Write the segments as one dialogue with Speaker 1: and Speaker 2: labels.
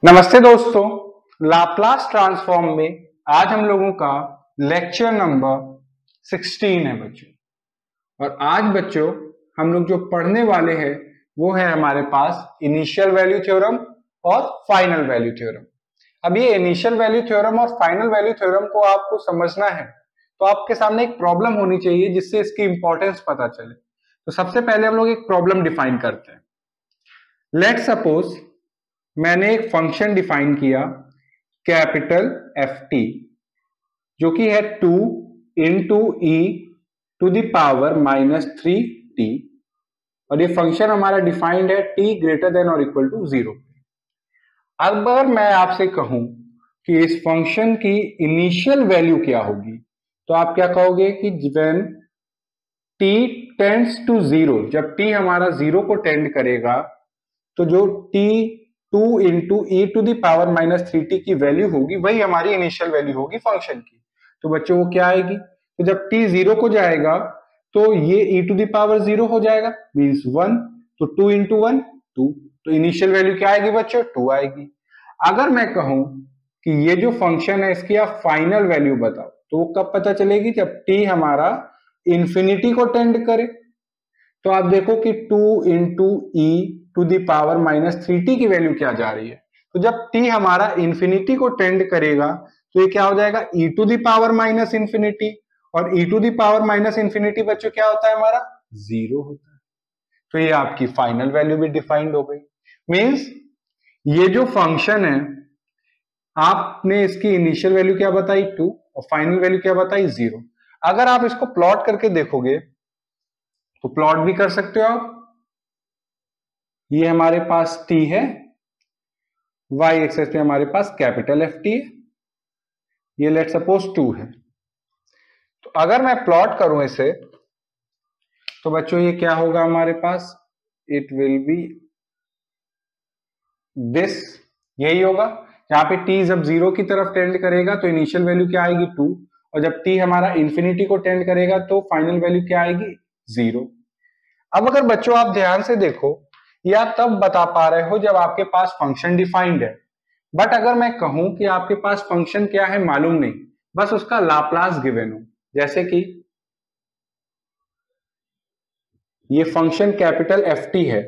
Speaker 1: नमस्ते दोस्तों, Laplace transform में आज हम लोगों का लेक्चर नंबर 16 है बच्चों। और आज बच्चों हम लोग जो पढ़ने वाले हैं वो है हमारे पास इनिशियल वैल्यू थ्योरम और फाइनल वैल्यू थ्योरम। अब ये इनिशियल वैल्यू थ्योरम और फाइनल वैल्यू थ्योरम को आपको समझना है तो आपके सामने एक प्रॉब्लम होनी चाहिए जिससे इसकी इंपॉर्टेंस पता चले। तो सबसे पहले हम लोग एक प्रॉब्लम डिफाइन करते हैं। लेट सपोज मैंने एक फंक्शन डिफाइन किया कैपिटल एफ टी जो कि है 2 into e to the power -3t और ये फंक्शन हमारा डिफाइंड है t ग्रेटर देन और इक्वल टू 0। अब अगर मैं आपसे कहूं कि इस फंक्शन की इनिशियल वैल्यू क्या होगी तो आप क्या कहोगे कि व्हेन t टेंड्स टू 0, जब t हमारा 0 को टेंड करेगा तो जो t 2 into e to the power -3t की वैल्यू होगी वही हमारी इनिशियल वैल्यू होगी फंक्शन की। तो बच्चों वो क्या आएगी? तो जब t 0 को जाएगा तो ये e टू दी पावर 0 हो जाएगा, मींस 1। तो 2 इंटू 1 2, तो इनिशियल वैल्यू क्या आएगी बच्चों? 2 आएगी। अगर मैं कहूं कि ये जो फंक्शन है इसकी आप फाइनल वैल्यू बताओ तो वो कब पता चलेगी? जब t हमारा इंफिनिटी को टेंड करे। तो आप देखो कि 2 into e to the power -3t की वैल्यू क्या जा रही है। तो जब t हमारा इंफिनिटी को टेंड करेगा तो ये क्या हो जाएगा? e to the power -infinity, और e to the power -infinity बच्चों क्या होता है हमारा? 0 होता है। तो ये आपकी फाइनल वैल्यू भी डिफाइंड हो गई। मींस ये जो फंक्शन है आपने इसकी इनिशियल वैल्यू क्या बताई 2 और फाइनल वैल्यू क्या बताई 0। अगर आप इसको प्लॉट करके देखोगे तो प्लॉट भी कर सकते हो आप। ये हमारे पास t है, y एक्सेस पे हमारे पास कैपिटल एफ टी है, ये लेट सपोज 2 है। तो अगर मैं प्लॉट करूं इसे तो बच्चों ये क्या होगा हमारे पास? इट विल बी दिस, यही होगा। यहाँ पे t जब 0 की तरफ टेंड करेगा तो इनिशियल वैल्यू क्या आएगी 2, और जब t हमारा इंफिनिटी को टेंड करेगा तो फाइनल वैल्यू क्या आएगी? 0। अब अगर बच्चों आप ध्यान से देखो, ये आप तब बता पा रहे हो जब आपके पास फंक्शन डिफाइंड है। बट अगर मैं कहूं कि आपके पास फंक्शन क्या है मालूम नहीं, बस उसका लाप्लास गिवन हो, जैसे कि ये फंक्शन कैपिटल एफ टी है,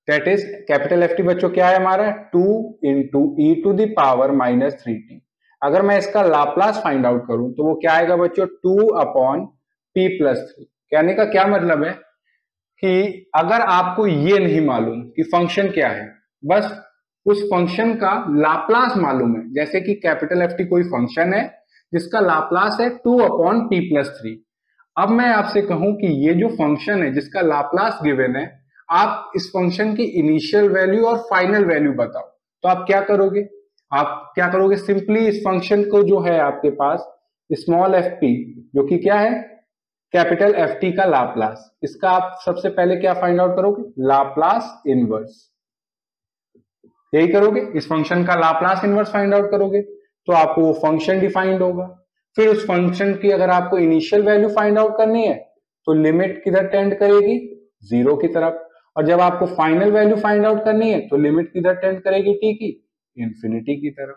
Speaker 1: that is capital F t बच्चों क्या है हमारा? 2 into e to the power -3t। अगर मैं इसका लाप्लास फाइंड आउट करूं तो वो क्या आएगा बच्चों? 2 अपॉन t प्लस 3। कहने का क्या मतलब है कि अगर आपको ये नहीं मालूम कि फंक्शन क्या है, बस उस फंक्शन का लाप्लास मालूम है, जैसे कि कैपिटल एफ टी कोई फंक्शन है जिसका लाप्लास है 2 अपॉन टी प्लस 3। अब मैं आपसे कहूं कि ये जो फंक्शन है जिसका लाप्लास गिवन है, आप इस फंक्शन की इनिशियल वैल्यू और फाइनल वैल्यू बताओ, तो आप क्या करोगे? आप क्या करोगे? सिंपली इस फंक्शन को जो है आपके पास स्मॉल एफ टी जो कि क्या है कैपिटल एफ टी का लाप्लास, इसका आप सबसे पहले क्या फाइंड आउट करोगे? Laplace inverse. यही करोगे, इस फंक्शन का लाप्लास इनवर्स फाइंड आउट करोगे तो आपको वो फंक्शन डिफाइंड होगा। फिर उस फंक्शन की अगर आपको इनिशियल वैल्यू फाइंड आउट करनी है तो लिमिट किधर टेंड करेगी? 0 की तरफ। और जब आपको फाइनल वैल्यू फाइंड आउट करनी है तो लिमिट किधर टेंड करेगी t की? इंफिनिटी की तरफ।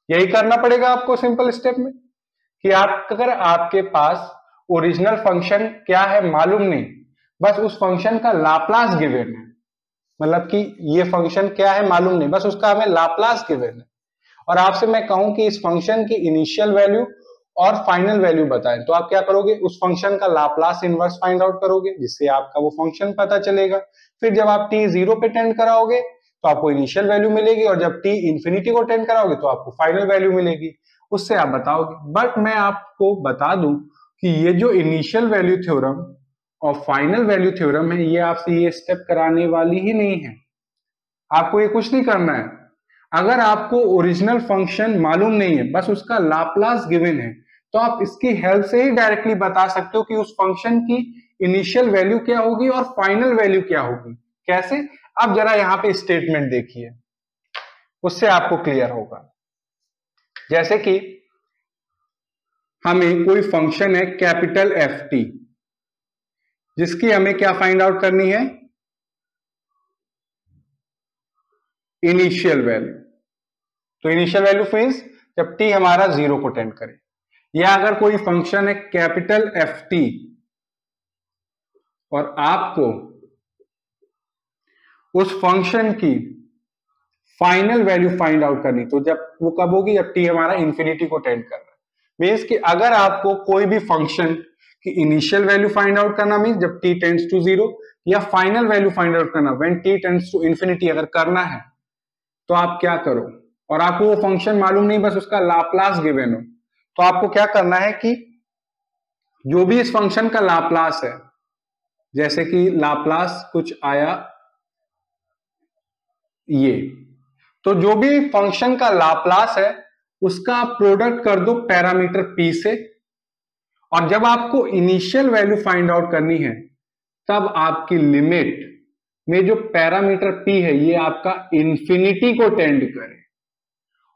Speaker 1: यही करना पड़ेगा आपको सिंपल स्टेप में कि आप अगर आपके पास ओरिजिनल फंक्शन क्या है मालूम नहीं, बस उस फंक्शन का लाप्लास गिवन है, मतलब कि ये फंक्शन क्या है मालूम नहीं, बस उसका हमें लाप्लास गिवन है, और आपसे मैं कहूं कि इस फंक्शन की इनिशियल वैल्यू और फाइनल वैल्यू बताएं, तो आप क्या करोगे? उस फंक्शन का लाप्लास इनवर्स फाइंड आउट करोगे जिससे आपका वो फंक्शन पता चलेगा। फिर जब आप t 0 पे टेंड कराओगे तो आपको इनिशियल वैल्यू मिलेगी, और जब t इंफिनिटी को टेंड कराओगे तो आपको फाइनल वैल्यू मिलेगी, उससे आप बताओगे। बट मैं आपको बता दूं कि ये जो इनिशियल वैल्यू थ्योरम और फाइनल वैल्यू थ्योरम है, ये आपसे ये स्टेप कराने वाली ही नहीं है। आपको ये कुछ नहीं करना है। अगर आपको ओरिजिनल फंक्शन मालूम नहीं है, बस उसका लाप्लास गिवन है, तो आप इसकी हेल्प से ही डायरेक्टली बता सकते हो कि उस फंक्शन की इनिशियल वैल्यू क्या होगी और फाइनल वैल्यू क्या होगी। कैसे? अब जरा यहां पे स्टेटमेंट देखिए, उससे आपको क्लियर होगा। जैसे कि हमें कोई फंक्शन है कैपिटल एफ टी जिसकी हमें क्या फाइंड आउट करनी है? Initial value. तो इनिशियल वैल्यू मीन्स जब t हमारा 0 को टेंड करे, या अगर कोई फंक्शन है कैपिटल एफ टी और आपको उस फंक्शन की फाइनल वैल्यू फाइंड आउट करनी, तो जब वो कब होगी, जब t हमारा इंफिनिटी को टेंड कर रहा है। मीन्स कि अगर आपको कोई भी फंक्शन की इनिशियल वैल्यू फाइंड आउट करना, मीन्स जब t टेंड्स टू 0, या फाइनल वैल्यू फाइंड आउट करना when t tends to infinity अगर करना है, तो आप क्या करो, और आपको वो फंक्शन मालूम नहीं, बस उसका लाप्लास गिवन हो, तो आपको क्या करना है कि जो भी इस फंक्शन का लाप्लास है, जैसे कि लाप्लास कुछ आया ये, तो जो भी फंक्शन का लाप्लास है उसका आप प्रोडक्ट कर दो पैरामीटर p से, और जब आपको इनिशियल वैल्यू फाइंड आउट करनी है तब आपकी लिमिट में जो पैरामीटर p है ये आपका इंफिनिटी को टेंड करे,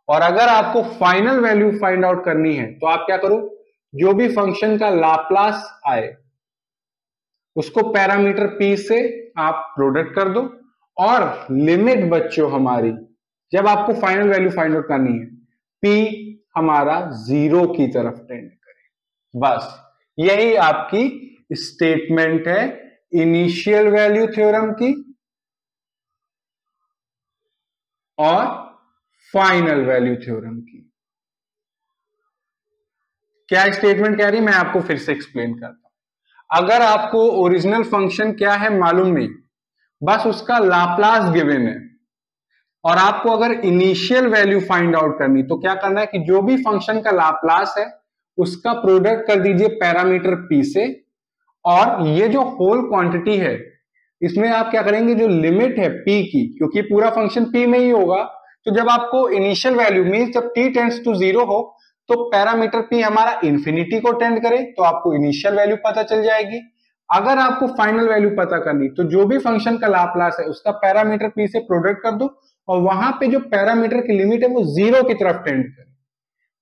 Speaker 1: और अगर आपको फाइनल वैल्यू फाइंड आउट करनी है तो आप क्या करो, जो भी फंक्शन का लाप्लास आए उसको पैरामीटर p से आप प्रोडक्ट कर दो, और लिमिट बच्चों हमारी जब आपको फाइनल वैल्यू फाइंड आउट करनी है p हमारा 0 की तरफ टेंड करे। बस यही आपकी स्टेटमेंट है इनिशियल वैल्यू थ्योरम की और फाइनल वैल्यू थ्योरम की। क्या स्टेटमेंट कह रही, मैं आपको फिर से एक्सप्लेन करता हूं। अगर आपको ओरिजिनल फंक्शन क्या है मालूम नहीं, बस उसका लाप्लास गिवन है, और आपको अगर इनिशियल वैल्यू फाइंड आउट करनी, तो क्या करना है कि जो भी फंक्शन का लाप्लास है उसका प्रोडक्ट कर दीजिए पैरामीटर p से, और ये जो होल क्वांटिटी है इसमें आप क्या करेंगे, जो लिमिट है p की, क्योंकि पूरा फंक्शन p में ही होगा, तो जब आपको इनिशियल वैल्यू मींस जब t टेंड्स टू 0 हो तो पैरामीटर p हमारा इंफिनिटी को टेंड करे, तो आपको इनिशियल वैल्यू पता चल जाएगी। अगर आपको फाइनल वैल्यू पता करनी, तो जो भी फंक्शन का लाप्लास है उसका पैरामीटर p से प्रोडक्ट कर दो, और वहां पे जो पैरामीटर की लिमिट है वो 0 की तरफ टेंड करे।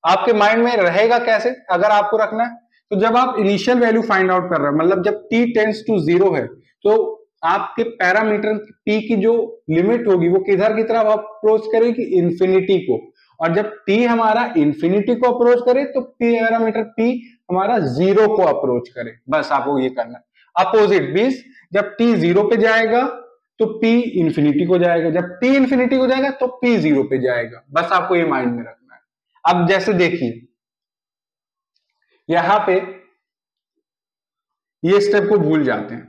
Speaker 1: आपके माइंड में रहेगा कैसे, अगर आपको रखना है, तो जब आप इनिशियल वैल्यू फाइंड आउट कर रहे हो, मतलब जब t टेंड्स टू 0 है, तो आपके पैरामीटर p की जो लिमिट होगी वो किधर की तरफ अप्रोच करेगी, इंफिनिटी को, और जब t हमारा इंफिनिटी को अप्रोच करे तो पैरामीटर p हमारा 0 को अप्रोच करे। बस आपको ये करना है। अपोजिट मींस जब t 0 पे जाएगा तो p इंफिनिटी को जाएगा, जब t इंफिनिटी को जाएगा तो p 0 पे जाएगा। बस आपको ये माइंड में रखना है। अब जैसे देखिए यहां पे ये स्टेप को भूल जाते हैं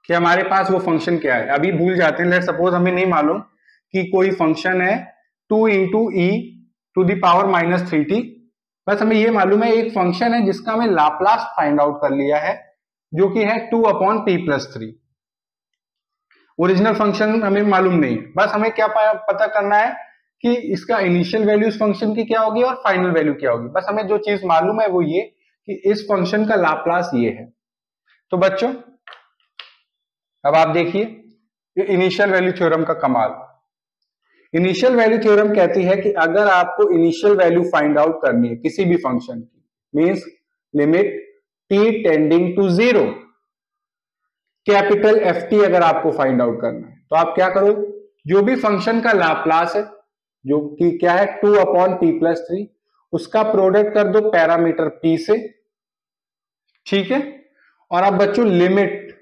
Speaker 1: कि हमारे पास वो फंक्शन क्या है, अभी भूल जाते हैं। लेट सपोज हमें नहीं मालूम कि कोई फंक्शन है 2 into e to the power -3t, बस हमें ये मालूम है एक फंक्शन है जिसका हमें लाप्लास फाइंड आउट कर लिया है, जो कि है 2/p+3। ओरिजिनल फंक्शन हमें मालूम नहीं है, बस हमें क्या पता करना है कि इसका इनिशियल वैल्यू इस फंक्शन की क्या होगी और फाइनल वैल्यू क्या होगी। बस हमें जो चीज मालूम है वो ये कि इस फंक्शन का लाप्लास ये है। तो बच्चों अब आप देखिए ये इनिशियल वैल्यू थ्योरम का कमाल। इनिशियल वैल्यू थ्योरम कहती है कि अगर आपको इनिशियल वैल्यू फाइंड आउट करनी है किसी भी फंक्शन की, means limit t tending to 0, capital ft अगर आपको फाइंड आउट करना है, तो आप क्या करो, जो भी फंक्शन का लाप्लास है जो कि क्या है 2/p+3, उसका प्रोडक्ट कर दो पैरामीटर p से, ठीक है। और अब बच्चों लिमिट,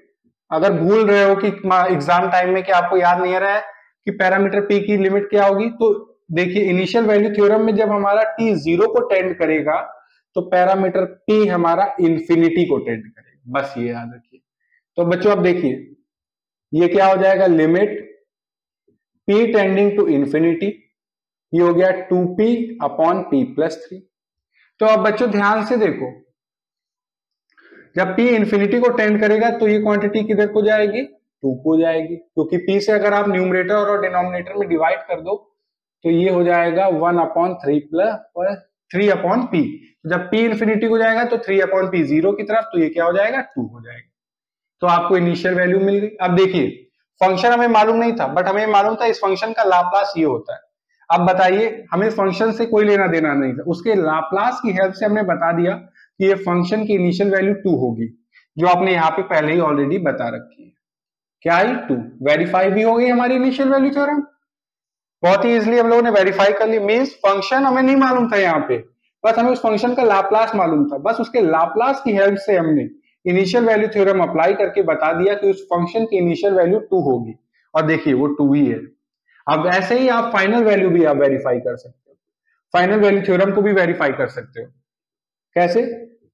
Speaker 1: अगर भूल रहे हो कि एग्जाम टाइम में कि आपको याद नहीं आ रहा है कि पैरामीटर p की लिमिट क्या होगी, तो देखिए इनिशियल वैल्यू थ्योरम में जब हमारा t 0 को टेंड करेगा तो पैरामीटर p हमारा इंफिनिटी को टेंड करेगा। बस ये याद रखिए। तो बच्चों अब देखिए ये क्या हो जाएगा, limit p tending to infinity, ये हो गया 2p/p+3। तो अब बच्चों ध्यान से देखो, जब p इंफिनिटी को टेंड करेगा तो ये क्वांटिटी किधर को जाएगी, 2 को जाएगी, क्योंकि p से अगर आप न्यूमरेटर और डिनोमिनेटर में डिवाइड कर दो तो ये हो जाएगा 1/3p। जब p इंफिनिटी को जाएगा तो 3/p 0 की तरफ, तो ये क्या हो जाएगा, 2 हो जाएगा। तो आपको इनिशियल वैल्यू मिल गई। अब देखिए फंक्शन हमें मालूम नहीं था, बट हमें मालूम था इस फंक्शन का लाप्लास ये होता है। अब बताइए, हमें फंक्शन से कोई लेना देना नहीं था, उसके लाप्लास की हेल्प से हमने बता दिया कि ये फंक्शन की इनिशियल वैल्यू 2 होगी, जो आपने यहाँ पे पहले ही ऑलरेडी बता रखी है। क्या आई 2, वेरीफाई भी हो गई हमारी इनिशियल वैल्यू थ्योरम। बहुत ही इजीली हम लोगों ने वेरीफाई कर ली। मींस फंक्शन हमें नहीं मालूम था यहाँ पे, बस हमें उस फंक्शन का लाप्लास मालूम था। बस उसके लाप्लास की हेल्प से हमने इनिशियल वैल्यू थ्योरम अप्लाई करके बता दिया कि उस फंक्शन की इनिशियल वैल्यू 2 होगी, और देखिए वो 2 ही है। अब ऐसे ही आप फाइनल वैल्यू भी आप वेरीफाई कर सकते हो, फाइनल वैल्यू थ्योरम को भी वेरीफाई कर सकते हो। कैसे?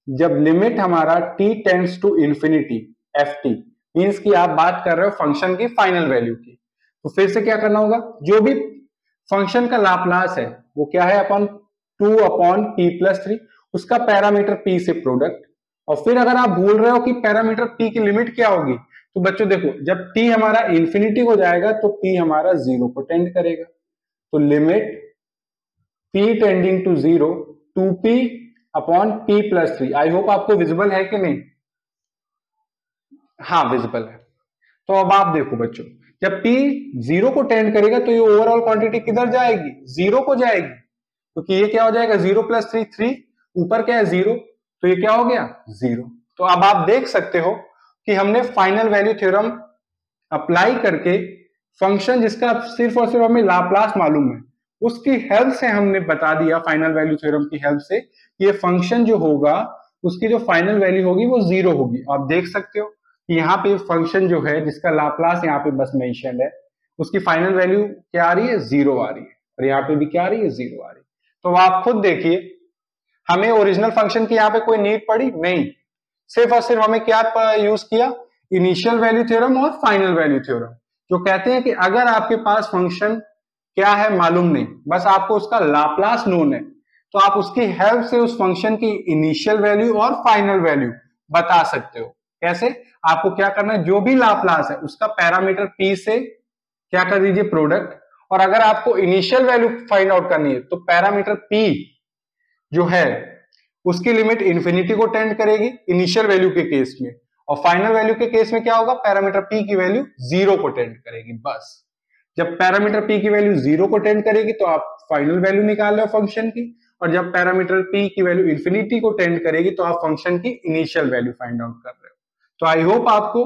Speaker 1: जब लिमिट हमारा t tends to infinity F t, means की आप बात कर रहे हो फंक्शन की फाइनल वैल्यू की, तो फिर से क्या करना होगा, जो भी फंक्शन का लाप्लास है वो क्या है, अपॉन 2 अपॉन p प्लस 3, उसका पैरामीटर p से प्रोडक्ट। और फिर अगर आप भूल रहे हो कि पैरामीटर p की लिमिट क्या होगी, तो बच्चों देखो जब t हमारा इंफिनिटी को जाएगा तो p हमारा 0 को टेंड करेगा, तो limit p tending to 0 2p upon p plus 3। I hope आपको विजिबल है कि नहीं? हाँ विजिबल है। तो अब आप देखो बच्चों, जब p 0 को टेंड करेगा तो ये ओवरऑल क्वांटिटी किधर जाएगी, 0 को जाएगी, क्योंकि ये क्या हो जाएगा 0 प्लस 3 3, ऊपर क्या है 0, तो ये क्या हो गया 0। तो अब आप देख सकते हो कि हमने फाइनल वैल्यू थ्योरम अप्लाई करके फंक्शन जिसका सिर्फ और सिर्फ हमें लाप्लास मालूम है, उसकी हेल्प से हमने बता दिया, फाइनल वैल्यू थ्योरम की हेल्प से, ये फंक्शन जो होगा उसकी जो फाइनल वैल्यू होगी वो 0 होगी। आप देख सकते हो कि यहाँ पे फंक्शन जो है जिसका लाप्लास यहाँ पे बस मेंशन है, उसकी फाइनल वैल्यू क्या आ रही है 0 आ रही है, और यहाँ पे भी क्या आ रही है 0 आ रही है। तो आप खुद देखिए, हमें ओरिजिनल फंक्शन की यहाँ पे कोई नीड पड़ी नहीं, सिर्फ और सिर्फ हमें क्या यूज किया, इनिशियल वैल्यू थ्योरम और फाइनल वैल्यू थ्योरम, जो कहते हैं कि अगर आपके पास फंक्शन क्या है मालूम नहीं, बस आपको उसका लाप्लास नोन है, तो आप उसकी हेल्प से उस फंक्शन की इनिशियल वैल्यू और फाइनल वैल्यू बता सकते हो। कैसे? आपको क्या करना है, जो भी लाप्लास है उसका पैरामीटर p से क्या कर दीजिए प्रोडक्ट, और अगर आपको इनिशियल वैल्यू फाइंड आउट करनी है तो पैरामीटर p जो है उसकी लिमिट इंफिनिटी को टेंड करेगी इनिशियल वैल्यू के केस में, और फाइनल वैल्यू के केस में क्या होगा, पैरामीटर p की वैल्यू 0 को टेंड करेगी। बस जब पैरामीटर p की वैल्यू 0 को टेंड करेगी तो आप फाइनल वैल्यू निकाल रहे हो फंक्शन की, और जब पैरामीटर p की वैल्यू इंफिनिटी को टेंड करेगी तो आप फंक्शन की इनिशियल वैल्यू फाइंड आउट कर रहे हो। तो आई होप आपको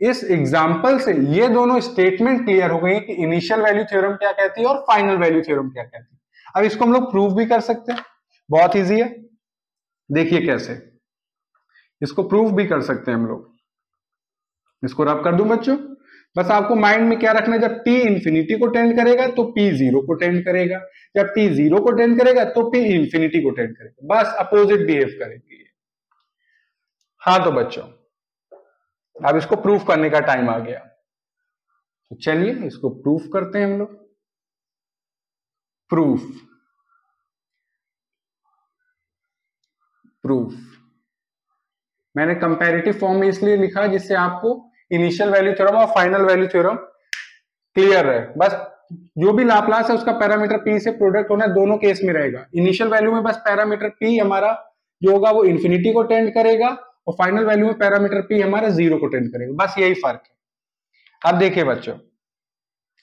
Speaker 1: इस एग्जांपल से ये दोनों स्टेटमेंट क्लियर हो गई कि इनिशियल वैल्यू थ्योरम क्या कहती है और फाइनल वैल्यू थ्योरम क्या कहती है। अब इसको हम लोग प्रूव भी कर सकते हैं, बहुत इजी है, देखिए कैसे इसको प्रूव भी कर सकते हैं हम लोग। इसको रब कर दूं बच्चों, बस आपको माइंड में क्या रखना है, जब t इंफिनिटी को टेंड करेगा तो p 0 को टेंड करेगा, जब t 0 को टेंड करेगा तो p इंफिनिटी को टेंड करेगा, बस अपोजिट बिहेव करेगी। हाँ तो बच्चों अब इसको प्रूफ करने का टाइम आ गया, तो चलिए इसको प्रूफ करते हैं हम लोग। प्रूफ मैंने कंपैरेटिव फॉर्म में इसलिए लिखा जिससे आपको इनिशियल वैल्यू थ्योरम और फाइनल वैल्यू थ्योरम क्लियर है। बस जो भी लाप्लास है उसका पैरामीटर p से प्रोडक्ट होना दोनों केस में रहेगा। इनिशियल वैल्यू में बस पैरामीटर p हमारा जो होगा वो इंफिनिटी को टेंड करेगा, और फाइनल वैल्यू में पैरामीटर p हमारा 0 को टेंड करेगा, बस यही फर्क है। अब देखिए बच्चों,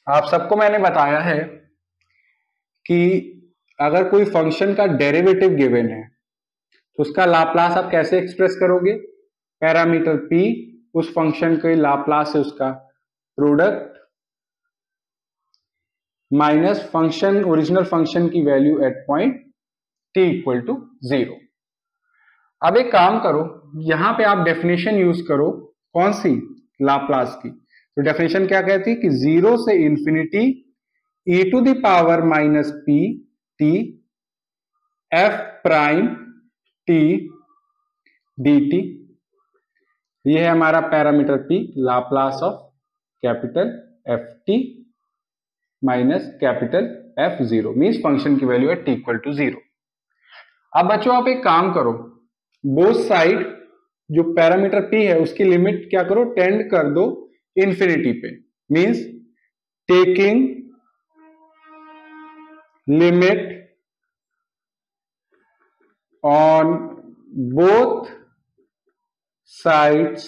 Speaker 1: आप सबको मैंने बताया है कि अगर कोई फंक्शन का डेरिवेटिव गिवन है तो उसका लाप्लास आप कैसे एक्सप्रेस करोगे, पैरामीटर p उस फंक्शन के लाप्लास है उसका product minus function original function की value at point t equal to 0। अब एक काम करो, यहां पे आप डेफिनेशन यूज करो, कौन सी, लाप्लास की। तो डेफिनेशन क्या कहती है कि 0 से infinity e to the power minus p t f prime t dt, ये है हमारा parameter p, Laplace of capital F t minus capital f0, means function की वैल्यू है t इक्वल टू 0। अब बच्चों आप एक काम करो, बोथ साइड जो पैरामीटर p है उसकी लिमिट क्या करो, टेंड कर दो इंफिनिटी पे, means taking limit on both sides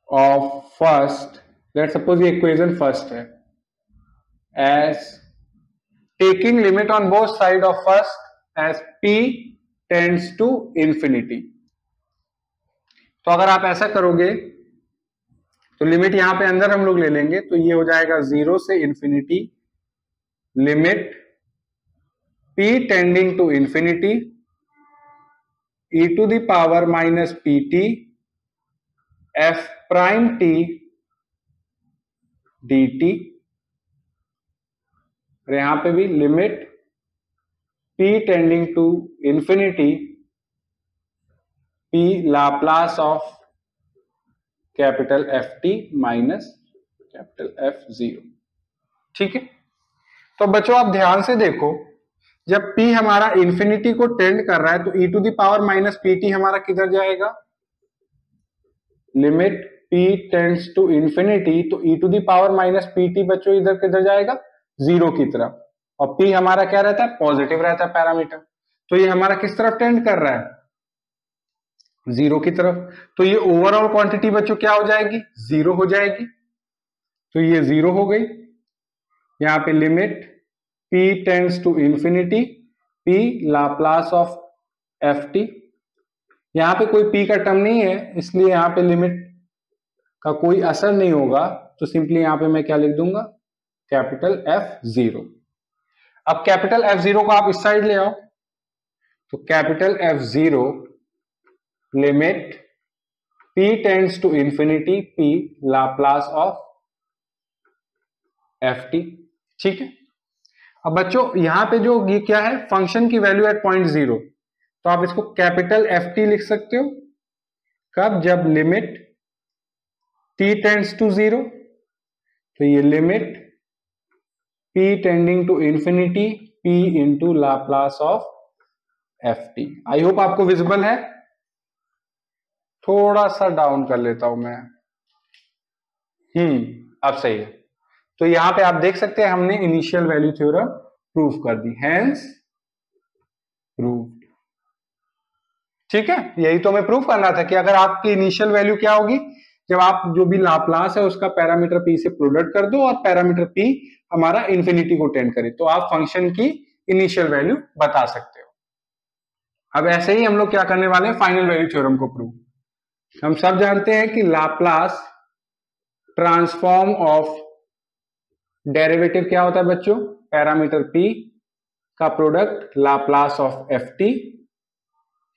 Speaker 1: of first, let's suppose ये इक्वेशन फर्स्ट है, as taking limit on both side of first as p tends to infinity. तो अगर आप ऐसा करोगे तो लिमिट यहां पे अंदर हम लोग ले लेंगे, तो ये हो जाएगा 0 से infinity limit p tending to infinity e to the power minus pt f prime t dt, और यहां पे भी limit p tending to infinity p Laplace of capital ft minus capital f0। ठीक है, तो बच्चों आप ध्यान से देखो, जब p हमारा इंफिनिटी को टेंड कर रहा है तो e to the power minus pt हमारा किधर जाएगा, limit p tends to infinity, तो e to the power minus pt बच्चों इधर किधर जाएगा, 0 की तरफ, और p हमारा क्या रहता है, पॉजिटिव रहता है पैरामीटर, तो ये हमारा किस तरफ टेंड कर रहा है, 0 की तरफ, तो ये ओवरऑल क्वांटिटी बच्चों क्या हो जाएगी, 0 हो जाएगी, तो ये 0 हो गई। यहां पे limit p tends to infinity p Laplace of ft, यहां पे कोई p का टर्म नहीं है इसलिए यहां पे लिमिट का कोई असर नहीं होगा, तो सिंपली यहां पे मैं क्या लिख दूंगा, कैपिटल F0। अब कैपिटल F0 को आप इस साइड ले आओ, तो capital F0 limit p tends to infinity p Laplace of ft। ठीक है, अब बच्चों यहां पे जो ये क्या है, फंक्शन की वैल्यू एट पॉइंट 0, तो आप इसको कैपिटल ft लिख सकते हो, कब, जब लिमिट t टेंड्स टू 0, तो ये limit p tending to infinity p into Laplace of ft। I hope आपको विजिबल है, थोड़ा सा डाउन कर लेता हूं मैं, अब सही है। तो यहां पे आप देख सकते हैं हमने इनिशियल वैल्यू थ्योरम प्रूव कर दी, हेंस प्रूव्ड। ठीक है, यही तो हमें प्रूव करना था कि अगर आपकी इनिशियल वैल्यू क्या होगी, जब आप जो भी लाप्लास है उसका पैरामीटर p से प्रोडक्ट कर दो और पैरामीटर p हमारा इंफिनिटी को टेंड करे, तो आप फंक्शन की इनिशियल वैल्यू बता सकते हो। अब ऐसे ही हम लोग क्या करने वाले हैं, फाइनल वैल्यू थ्योरम को प्रूव। हम सब जानते हैं कि लाप्लास ट्रांसफॉर्म ऑफ डेरिवेटिव क्या होता है बच्चों, पैरामीटर p का product Laplace of ft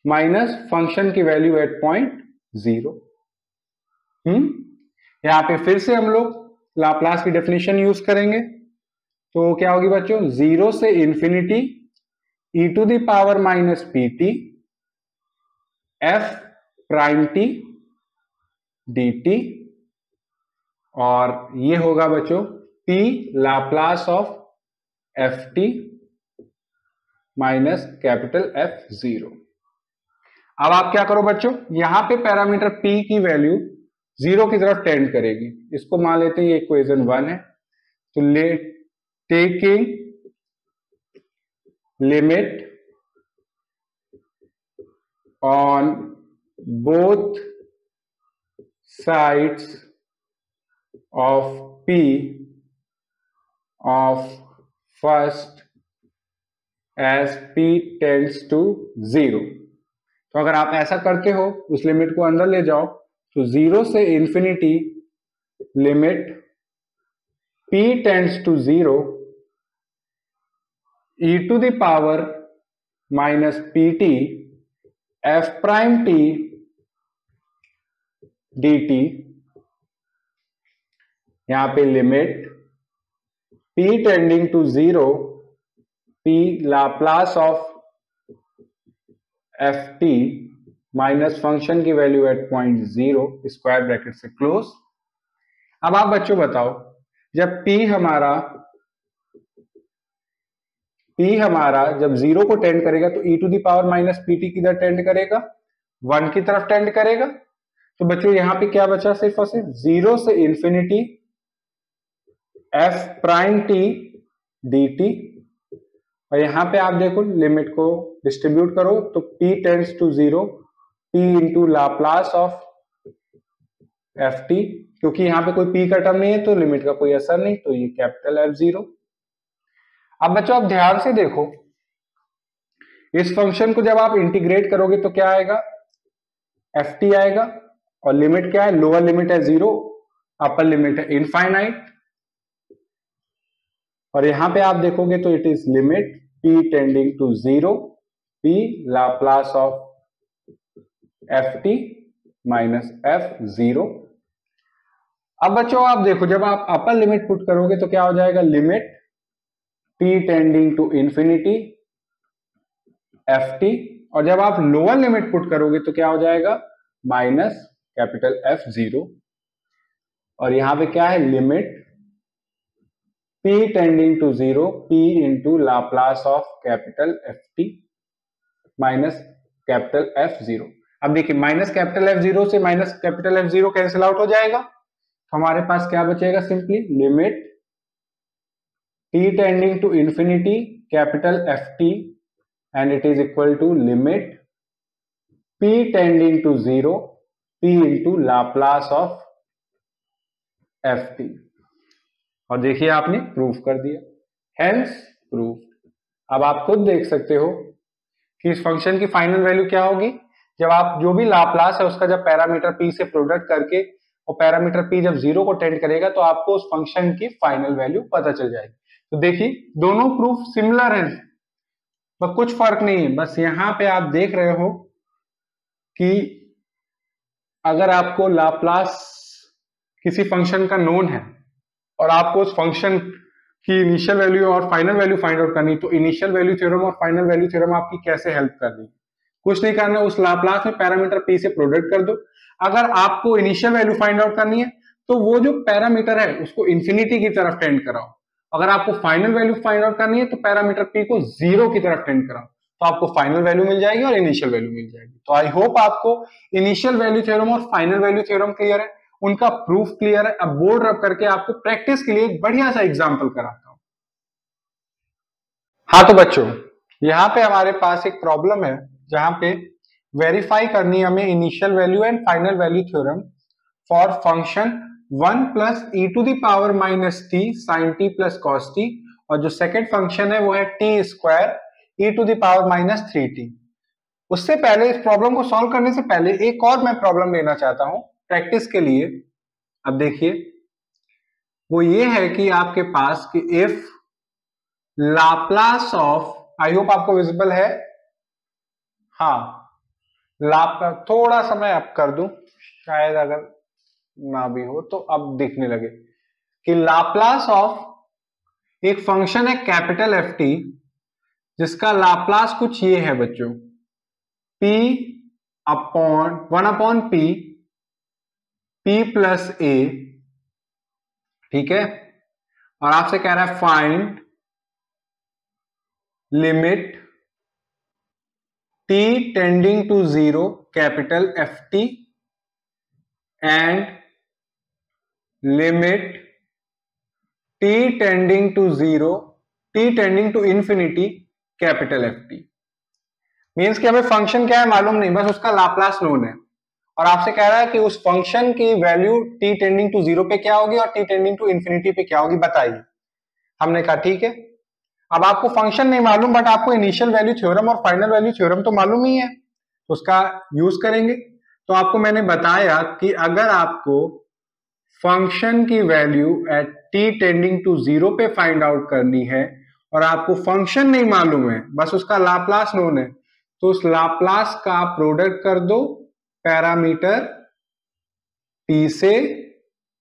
Speaker 1: minus function की वैल्यू एट पॉइंट 0। यहां पे फिर से हम लोग लाप्लास की डेफिनेशन यूज करेंगे, तो क्या होगी बच्चों, 0 से infinity e to the power minus pt f prime t dt, और ये होगा बच्चों p Laplace of ft minus capital F0। अब आप क्या करो बच्चों, यहां पे पैरामीटर p की वैल्यू 0 की तरफ टेंड करेगी, इसको मान लेते हैं ये इक्वेशन 1 है, तो ले taking limit on both sides of p of first as p tends to 0। तो अगर आप ऐसा करते हो, उस लिमिट को अंदर ले जाओ, तो 0 से infinity limit p tends to 0 e to the power minus pt f prime t dt, यहां पे limit p tending to 0 p Laplace of ft minus function की value at point 0 square bracket से क्लोज। अब आप बच्चों बताओ, जब p हमारा जब 0 को टेंड करेगा तो e to the power minus pt किधर टेंड करेगा, 1 की तरफ टेंड करेगा, तो बच्चों यहां पे क्या बचा, सिर्फ और सिर्फ 0 से infinity f prime t dt, और यहां पे आप देखो लिमिट को डिस्ट्रीब्यूट करो, तो p tends to 0 p into Laplace of ft, क्योंकि यहां पे कोई p का टर्म नहीं है तो लिमिट का कोई असर नहीं, तो ये कैपिटल F0। अब बच्चों आप ध्यान से देखो, इस फंक्शन को जब आप इंटीग्रेट करोगे तो क्या आएगा, ft आएगा, और लिमिट क्या है, लोअर लिमिट है 0, अपर लिमिट है इनफाइनाइट, और यहां पे आप देखोगे तो it is limit p tending to 0, p Laplace of ft minus f0। अब बच्चों आप देखो, जब आप अपर लिमिट पुट करोगे तो क्या हो जाएगा, limit p tending to infinity ft, और जब आप लोअर लिमिट पुट करोगे तो क्या हो जाएगा, माइनस कैपिटल f0। और यहां पे क्या है, limit p tending to 0, p into Laplace of capital ft minus capital f0। अब देखिए माइनस कैपिटल f0 से minus capital f0 cancel out हो जाएगा, तो हमारे पास क्या बचेगा, simply limit p tending to infinity capital ft and it is equal to limit p tending to 0, p into Laplace of ft। और देखिए आपने प्रूफ कर दिया, हेंस प्रूफ। अब आप खुद देख सकते हो कि इस फंक्शन की फाइनल वैल्यू क्या होगी, जब आप जो भी लाप्लास है उसका जब पैरामीटर p से प्रोडक्ट करके और पैरामीटर p जब 0 को टेंड करेगा तो आपको उस फंक्शन की फाइनल वैल्यू पता चल जाएगी। तो देखिए दोनों प्रूफ सिमिलर हैं, पर कुछ फर्क नहीं है, बस यहां पे आप देख रहे हो कि अगर आपको लाप्लास किसी फंक्शन का नोन है और आपको उस फंक्शन की इनिशियल वैल्यू और फाइनल वैल्यू फाइंड आउट करनी, तो इनिशियल वैल्यू थ्योरम और फाइनल वैल्यू थ्योरम आपकी कैसे हेल्प कर रही है, कुछ नहीं करना, उस लाप्लास में पैरामीटर p से प्रोडक्ट कर दो। अगर आपको इनिशियल वैल्यू फाइंड आउट करनी है तो वो जो पैरामीटर है उसको इंफिनिटी की तरफ टेंड कराओ, अगर आपको फाइनल वैल्यू फाइंड आउट करनी है तो पैरामीटर p को 0 की तरफ टेंड कराओ, तो आपको फाइनल वैल्यू मिल जाएगी और इनिशियल वैल्यू मिल जाएगी। तो आई होप आपको इनिशियल वैल्यू थ्योरम और फाइनल वैल्यू थ्योरम क्लियर है, उनका प्रूफ क्लियर है। अब बोर्ड रब करके आपको प्रैक्टिस के लिए एक बढ़िया सा एग्जांपल कराता हूं। हाँ तो बच्चों यहां पे हमारे पास एक प्रॉब्लम है जहां पे वेरीफाई करनी है हमें initial value and final value theorem for function 1 plus e to the power minus T sine T plus cos t, और जो सेकेंड फंक्शन है वो है t square e to the power minus 3t। उससे पहले इस प्रॉब्लम को solve करने से पहले एक और मैं प्रॉब्लम लेना चाहता हूं प्रैक्टिस के लिए। अब देखिए वो ये है कि आपके पास कि if Laplace of, I hope आपको विजिबल है, हाँ लाप्लास, थोड़ा सा मैं अप कर दूं शायद अगर ना भी हो तो अब दिखने लगे, कि लाप्लास ऑफ एक फंक्शन है कैपिटल एफ टी जिसका लाप्लास कुछ ये है बच्चों, p upon 1 p p plus a, ठीक है, और आपसे कह रहा है find limit t tending to 0 capital F t and limit t tending to 0, t tending to infinity capital F t. Means कि हमें फंक्शन क्या है मालूम नहीं, बस उसका लाप्लास नोन है, और आपसे कह रहा है कि उस फंक्शन की वैल्यू t टेंडिंग टू 0 पे क्या होगी और t टेंडिंग टू इंफिनिटी पे क्या होगी बताइए। हमने कहा ठीक है, अब आपको फंक्शन नहीं मालूम बट आपको इनिशियल वैल्यू थ्योरम और फाइनल वैल्यू थ्योरम तो मालूम ही है, उसका यूज करेंगे। तो आपको मैंने बताया कि अगर आपको फंक्शन की value at t tending to 0 पे फाइंड आउट करनी है और आपको फंक्शन नहीं मालूम है, बस उसका लाप्लास नोन है, तो उस लाप्लास का प्रोडक्ट कर दो पैरामीटर p से,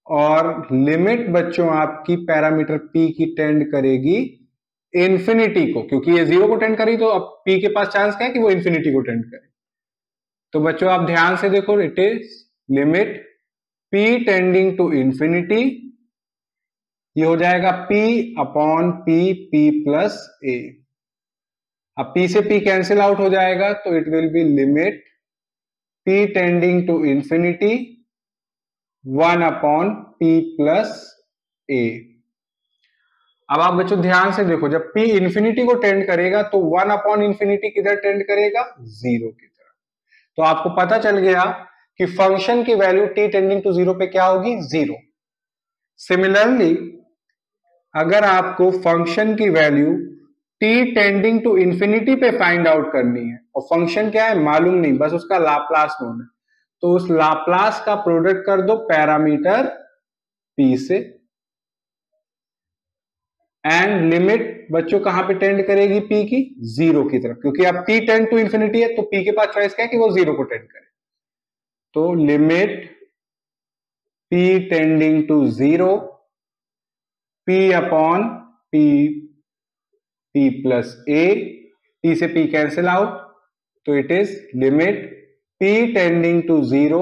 Speaker 1: और लिमिट बच्चों आपकी पैरामीटर p की टेंड करेगी इंफिनिटी को, क्योंकि ये 0 को टेंड करी तो अब p के पास चांस क्या है कि वो इंफिनिटी को टेंड करे। तो बच्चों आप ध्यान से देखो, it is limit p tending to infinity, ये हो जाएगा p upon p plus a। अब p से p कैंसिल आउट हो जाएगा तो it will be limit p tending to infinity 1 upon p plus a। अब आप बच्चों ध्यान से देखो, जब p इंफिनिटी को टेंड करेगा तो 1 अपॉन इंफिनिटी किधर टेंड करेगा, 0 की तरफ। तो आपको पता चल गया कि फंक्शन की वैल्यू t टेंडिंग टू 0 पे क्या होगी, 0। सिमिलरली अगर आपको फंक्शन की value t tending to infinity पे फाइंड आउट करनी है और फंक्शन क्या है मालूम नहीं, बस उसका लाप्लास नोन है, तो उस लाप्लास का प्रोडक्ट कर दो पैरामीटर p से, एंड लिमिट बच्चों कहां पे टेंड करेगी p की, 0 की तरफ, क्योंकि अब t टेंड टू इंफिनिटी है तो p के पास चॉइस क्या है कि वो 0 को टेंड करे। तो limit p tending to 0, p upon p, p plus a, p से p कैंसिल आउट, तो it is limit p tending to 0,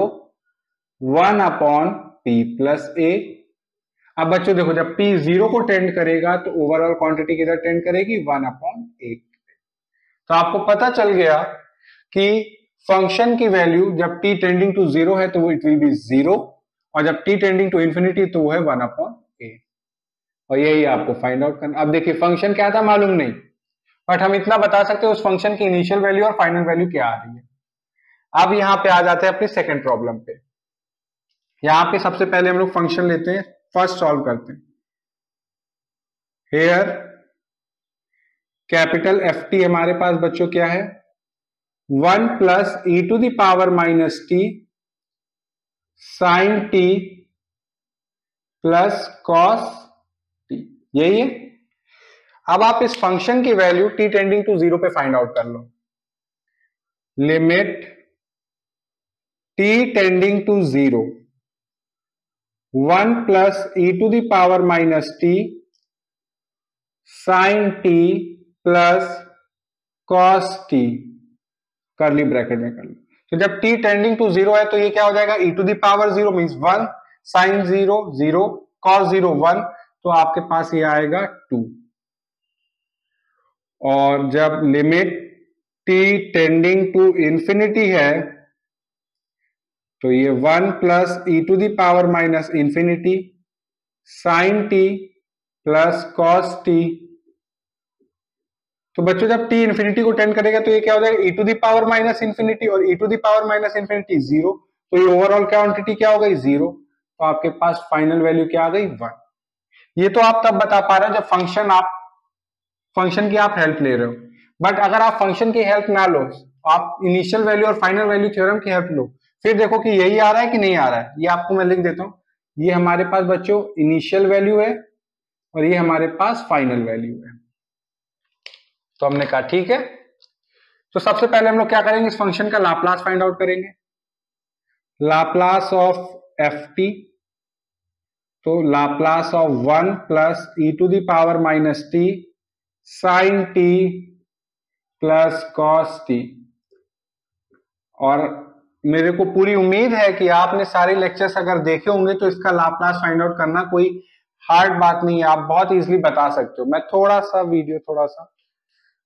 Speaker 1: 1 upon p plus a। अब बच्चों देखो, जब p 0 को टेंड करेगा तो ओवरऑल क्वांटिटी किधर टेंड करेगी, 1 अपॉन a। तो आपको पता चल गया कि फंक्शन की वैल्यू जब t टेंडिंग टू 0 है तो वो इट विल बी 0, और जब t टेंडिंग टू इंफिनिटी तो वो है 1 अपॉन a। और यही आपको फाइंड आउट करना। अब देखिए फंक्शन क्या था मालूम नहीं, बट हम इतना बता सकते हैं उस फंक्शन की इनिशियल वैल्यू और फाइनल वैल्यू क्या आ रही है। अब यहां पे आ जाते हैं अपनी सेकंड प्रॉब्लम पे। यहां पे सबसे पहले हम लोग फंक्शन लेते हैं, फर्स्ट सॉल्व करते हैं। हेयर कैपिटल ft हमारे पास बच्चों क्या है, 1 plus e to the power minus T sine T plus cos t, यही है। अब आप इस फंक्शन की वैल्यू t टेंडिंग टू 0 पे फाइंड आउट कर लो। Limit t tending to 0, 1 plus e to the power minus T sine T plus cos T, curly bracket में कर लो। तो जब t टेंडिंग टू 0 है तो ये क्या हो जाएगा, e to the power 0 means 1, sine 0 0, cos 0 1, तो आपके पास ये आएगा 2। और जब limit t tending to infinity है तो ये 1 plus e to the power minus infinity sine T plus cos t. तो बच्चों जब t इंफिनिटी को टेंड करेगा तो ये क्या हो जाएगा, e to the power minus infinity, और e to the power minus infinity 0, तो ये ओवरऑल क्वांटिटी क्या हो गई, 0। तो आपके पास फाइनल वैल्यू क्या आ गई, 1। ये तो आप तब बता पा रहे हो जब फंक्शन की आप हेल्प ले रहे हो। बट अगर आप फंक्शन की हेल्प ना लो, आप इनिशियल वैल्यू और फाइनल वैल्यू थ्योरम की हेल्प लो, फिर देखो कि यही आ रहा है कि नहीं आ रहा है। ये आपको मैं लिख देता हूं, ये हमारे पास बच्चों इनिशियल वैल्यू है और ये हमारे पास फाइनल वैल्यू है। तो हमने कहा ठीक है। तो सबसे पहले हम लोग क्या करेंगे, इस फंक्शन का लाप्लास फाइंड आउट करेंगे। लाप्लास ऑफ एफ टी, तो Laplace of 1 plus e to the power minus T sine T plus cos t. और मेरे को पूरी उम्मीद है कि आपने सारे लेक्चर्स अगर देखे होंगे तो इसका लाप्लास फाइंड आउट करना कोई हार्ड बात नहीं है, आप बहुत इजीली बता सकते हो। मैं थोड़ा सा वीडियो थोड़ा सा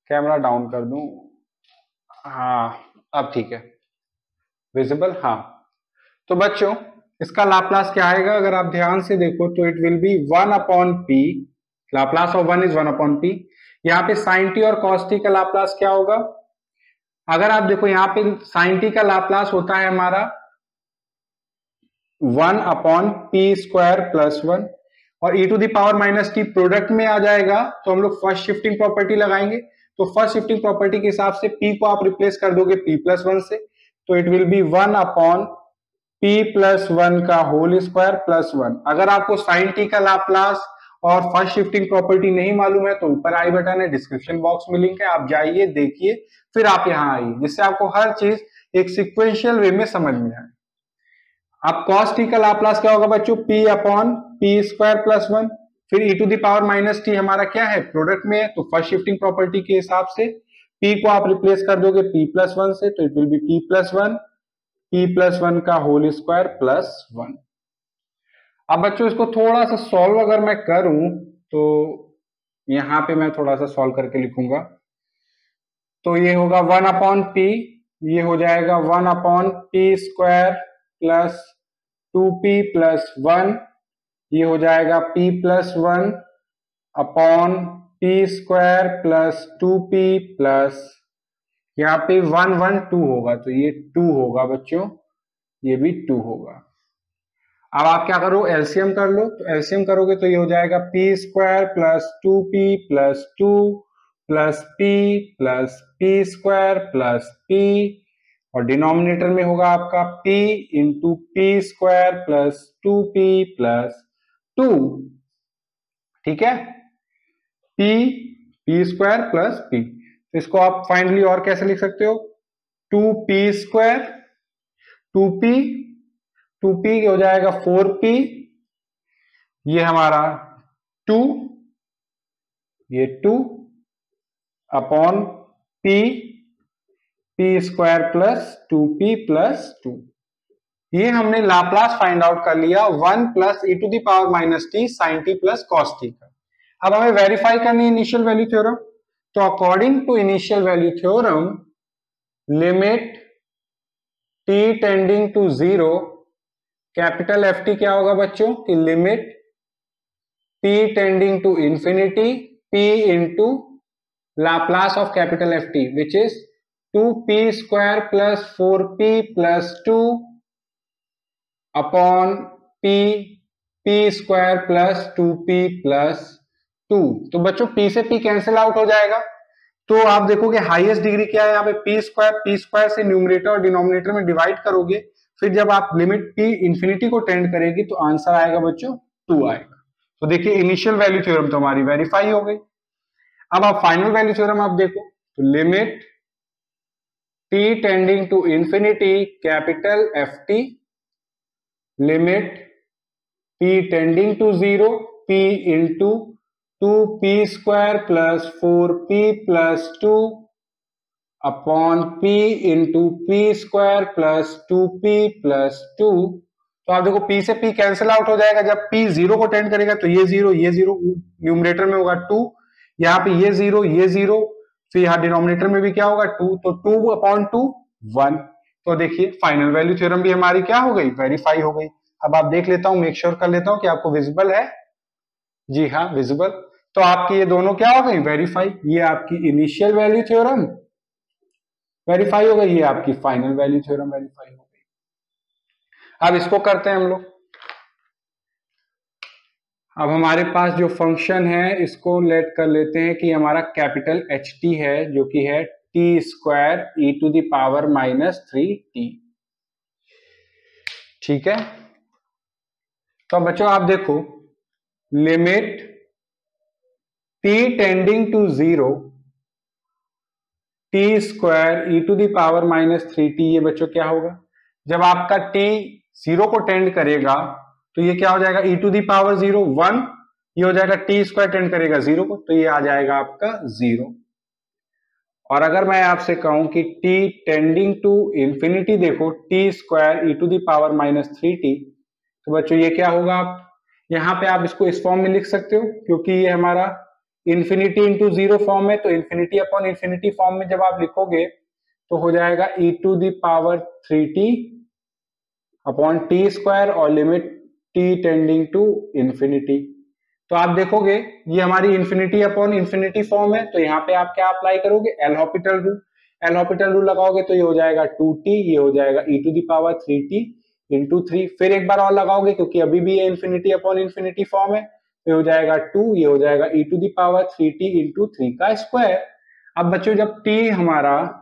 Speaker 1: कैमरा डाउन कर दूं, हाँ अब ठीक है, विजिबल, हाँ। तो बच्चों इसका लाप्लास क्या आएगा, अगर आप ध्यान से देखो तो it will be 1 upon P, Laplace of 1 is 1 upon P. यहाँ पे साइन टी और कॉस टी का लाप्लास क्या होगा, अगर आप देखो यहाँ पे साइन टी का लाप्लास होता है हमारा 1 अपॉन पी स्क्वायर प्लस 1, और e to the power minus t product में आ जाएगा तो हम लोग फर्स्ट शिफ्टिंग प्रॉपर्टी लगाएंगे। तो फर्स्ट शिफ्टिंग प्रॉपर्टी के हिसाब से p को आप रिप्लेस कर दोगे p प्लस 1 से, तो it will be 1 upon p plus 1 का होल स्क्वायर प्लस 1। अगर आपको साइन टी का लाप्लास और फर्स्ट शिफ्टिंग प्रॉपर्टी नहीं मालूम है तो ऊपर आई बटन है, डिस्क्रिप्शन बॉक्स में लिंक है, आप जाइए देखिए फिर आप यहाँ आइए, जिससे आपको हर चीज एक सिक्वेंशियल वे में समझ में आए। अब cos t का लाप्लास क्या होगा बच्चों, p upon p square plus 1, फिर e to the power minus t हमारा क्या है, प्रोडक्ट में है, तो फर्स्ट शिफ्टिंग प्रॉपर्टी के हिसाब से p को आप रिप्लेस कर दोगे p प्लस 1 से, तो it will B p plus 1 का होल स्क्वायर प्लस 1। अब बच्चों इसको थोड़ा सा सॉल्व अगर मैं करूं तो यहां पे मैं थोड़ा सा सॉल्व करके लिखूंगा, तो ये होगा 1 अपॉन पी, ये हो जाएगा 1 upon p square plus 2p plus 1, ये हो जाएगा p plus 1 upon p square plus 2p plus, यहाँ पे 1 1 2 होगा तो ये 2 होगा बच्चों, ये भी 2 होगा। अब आप क्या करो, एलसीएम कर लो, तो एलसीएम करोगे तो ये हो जाएगा p square plus 2p plus 2 plus p square plus p, और डिनोमिनेटर में होगा आपका p into P square plus 2p plus 2, ठीक है, पी स्क्वायर प्लस पी। तो इसको आप फाइनली और कैसे लिख सकते हो, 2p², 2p हो जाएगा 4p, ये हमारा 2, ये 2 upon p² plus 2p plus 2। ये हमने लाप्लास फाइंड आउट कर लिया 1 plus e to the power minus T sine T plus cos t का। अब हमें वेरीफाई करनी है इनिशियल वैल्यू थ्योरम। तो according to initial value theorem, limit t tending to 0, capital F T क्या होगा बच्चों कि limit p tending to infinity p into Laplace of capital F T which is 2p² plus 4p plus 2 upon p² plus 2p plus 2। तो बच्चों p से p cancel out हो जाएगा। तो आप देखोगे हाईएस्ट डिग्री क्या है यहाँ पे, p² से न्यूमरेटर और डिनोमिनेटर में डिवाइड करोगे, फिर जब आप लिमिट p इंफिनिटी को टेंड करेगी तो आंसर आएगा बच्चों 2 आएगा। तो देखिए इनिशियल वैल्यू थ्योरम तो हमारी वेरीफाई हो गई। अब आप फाइनल वैल्यू थ्योरम आप देखो, तो limit t tending to infinity capital F T, limit p tending to 0 p into 2p² plus 4p plus 2 upon p into p² plus 2p plus 2। तो आप देखो p से p कैंसिल आउट हो जाएगा, जब p 0 को टेंड करेगा तो ये 0 न्यूमरेटर में होगा 2, यहाँ पे ये 0 फिर यहाँ डिनोमिनेटर में भी क्या होगा 2, तो 2 अपॉन 2 1। तो देखिए फाइनल वैल्यू थ्योरम भी हमारी क्या हो गई, वेरीफाई हो गई। अब आप देख लेता हूं, मेक श्योर कर लेता हूं कि आपको विजिबल है। जी हाँ विजिबल। तो आपकी ये दोनों क्या हो गई, वेरीफाई। ये आपकी इनिशियल वैल्यू थ्योरम वेरीफाई हो गई, ये आपकी फाइनल वैल्यू थ्योरम वेरीफाई हो गई। अब इसको करते हैं हम लोग। अब हमारे पास जो फंक्शन है इसको लेट कर लेते हैं कि हमारा कैपिटल एच टी है, जो कि है t² e to the power minus 3t, ठीक है। तो बच्चों आप देखो, limit t tending to 0 t² e to the power minus 3t, ये बच्चों क्या होगा, जब आपका t 0 को टेंड करेगा तो ये क्या हो जाएगा, e टू द पावर 0 1, ये हो जाएगा t² टेंड करेगा 0 को, तो ये आ जाएगा आपका 0। और अगर मैं आपसे कहूं कि t टेंडिंग टू इंफिनिटी देखो t² e to the power minus 3t, तो बच्चों ये क्या होगा, आप यहाँ पे आप इसको इस फॉर्म में लिख सकते हो, क्योंकि ये हमारा इंफिनिटी इंटू 0 फॉर्म है। तो इंफिनिटी अपॉन इंफिनिटी फॉर्म में जब आप लिखोगे तो हो जाएगा e to the power 3t upon t² और limit t tending to infinity. तो आप देखोगे ये हमारी इंफिनिटी अपॉन इंफिनिटी फॉर्म है, तो यहाँ पे आप क्या अप्लाई करोगे, L Hôpital rule. L Hôpital rule लगाओगे तो ये हो जाएगा 2t, ये हो जाएगा e to the power 3t into 3, फिर एक बार और लगाओगे क्योंकि अभी भी ये इंफिनिटी अपॉन इंफिनिटी फॉर्म है, तो ये हो जाएगा 2, ये हो जाएगा e to the power 3t into 3 का स्क्वायर। अब बच्चों जब t हमारा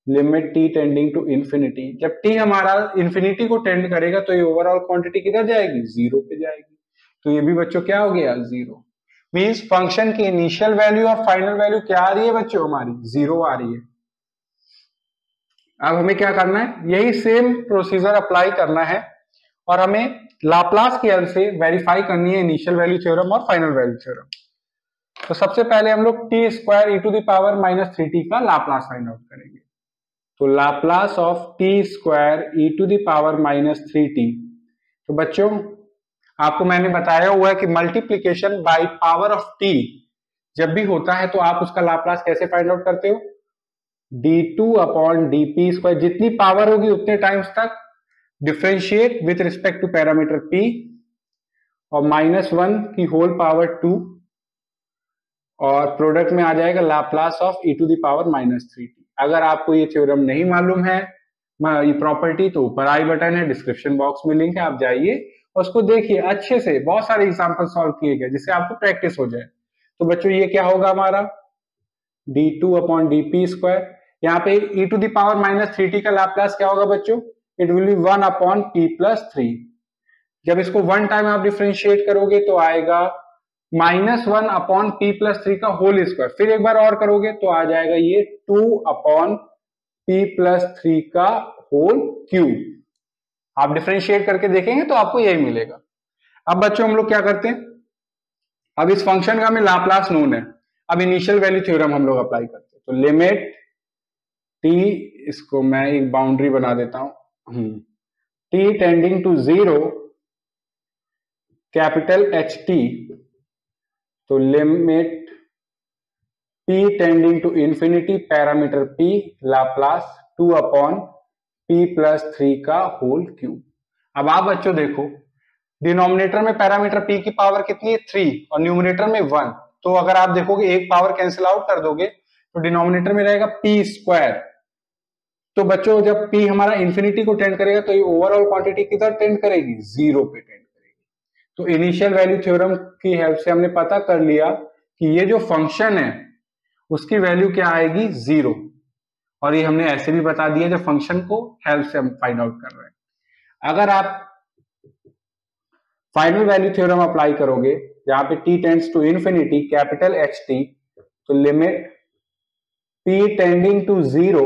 Speaker 1: limit t tending to infinity, जब t हमारा इंफिनिटी को टेंड करेगा तो ये ओवरऑल क्वांटिटी किधर जाएगी, 0 पे जाएगी। तो ये भी बच्चों क्या हो गया, 0। मींस फंक्शन की इनिशियल वैल्यू और फाइनल वैल्यू क्या आ रही है बच्चों, हमारी 0 आ रही है। अब हमें क्या करना है, यही सेम प्रोसीजर अप्लाई करना है और हमें लाप्लास की हेल्प से वेरीफाई करनी है इनिशियल वैल्यू थ्योरम और फाइनल वैल्यू थ्योरम। तो सबसे पहले हम लोग t² e to the power minus 3t का लाप्लास फाइंड आउट करेंगे। तो Laplace of t² e to the power minus 3t, तो बच्चों आपको मैंने बताया हुआ है कि multiplication by power of t जब भी होता है तो आप उसका लाप्लास कैसे फाइंड आउट करते हो, d2 अपॉन dp², जितनी पावर होगी उतने टाइम्स तक differentiate with respect to parameter p, और -1 की होल पावर 2, और प्रोडक्ट में आ जाएगा Laplace of e to the power minus 3t। अगर आपको ये थ्योरम नहीं मालूम है, ये प्रॉपर्टी, तो ऊपर आई बटन है, डिस्क्रिप्शन बॉक्स में लिंक है, आप जाइए और उसको देखिए अच्छे से। बहुत सारे एग्जांपल सॉल्व किए गए जिससे आपको प्रैक्टिस हो जाए। तो बच्चों ये क्या होगा हमारा, d2 अपॉन dp², यहाँ पे e to the power minus 3t का लाप्लास क्या होगा बच्चों, it will be 1 upon p plus 3। जब इसको 1 टाइम आप डिफ्रेंशिएट करोगे तो आएगा -1 अपॉन p प्लस 3 का होल स्क्वायर, फिर एक बार और करोगे तो आ जाएगा ये 2 अपॉन p प्लस 3 का होल क्यूब। आप डिफ्रेंशिएट करके देखेंगे तो आपको यही मिलेगा। अब बच्चों हम लोग क्या करते हैं, अब इस फंक्शन का हमें लाप्लास नोन है, अब इनिशियल वैल्यू थ्योरम हम लोग अप्लाई करते हैं। तो लिमिट t, इसको मैं एक बाउंड्री बना देता हूं, t tending to 0 capital H T, तो limit p tending to infinity parameter p Laplace 2 upon p plus 3 का होल क्यूब। अब आप बच्चों देखो, डिनोमिनेटर में पैरामीटर p की पावर कितनी है 3 और न्यूमरेटर में 1, तो अगर आप देखोगे एक पावर कैंसिल आउट कर दोगे तो डिनोमिनेटर में रहेगा p स्क्वायर। तो बच्चों जब p हमारा इंफिनिटी को टेंड करेगा तो ये ओवरऑल क्वांटिटी किधर टेंड करेगी, 0 पे टेंड करेगी। तो इनिशियल वैल्यू थ्योरम की हेल्प से हमने पता कर लिया कि ये जो फंक्शन है उसकी वैल्यू क्या आएगी, 0, और ये हमने ऐसे भी बता दिया जब फंक्शन को हेल्प से हम फाइंड आउट कर रहे हैं। अगर आप फाइनल वैल्यू थ्योरम अप्लाई करोगे जहां पे t tends to infinity capital H T, तो limit p tending to 0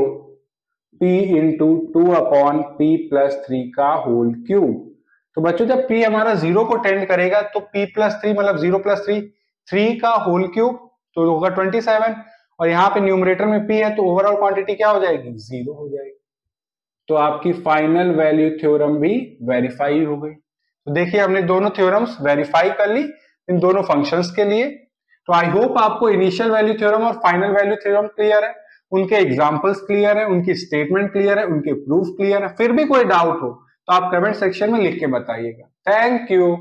Speaker 1: p into 2 upon p plus 3 का होल क्यूब। तो बच्चों जब p हमारा 0 को टेंड करेगा तो p प्लस 3 मतलब 0 प्लस 3 का होल क्यूब तो होगा 27, और यहाँ पे न्यूमरेटर में p है तो ओवरऑल क्वांटिटी क्या हो जाएगी, 0 हो जाएगी। तो आपकी फाइनल वैल्यू थ्योरम भी वेरीफाई हो गई। तो देखिए हमने दोनों थ्योरम्स वेरीफाई कर ली इन दोनों फंक्शंस के लिए। तो आई होप आपको इनिशियल वैल्यू थ्योरम और फाइनल वैल्यू थ्योरम क्लियर है, उनके एग्जांपल्स क्लियर है, उनकी स्टेटमेंट क्लियर है, उनके प्रूफ क्लियर है। फिर भी कोई डाउट हो तो आप कमेंट सेक्शन में लिख के बताइएगा। Thank you.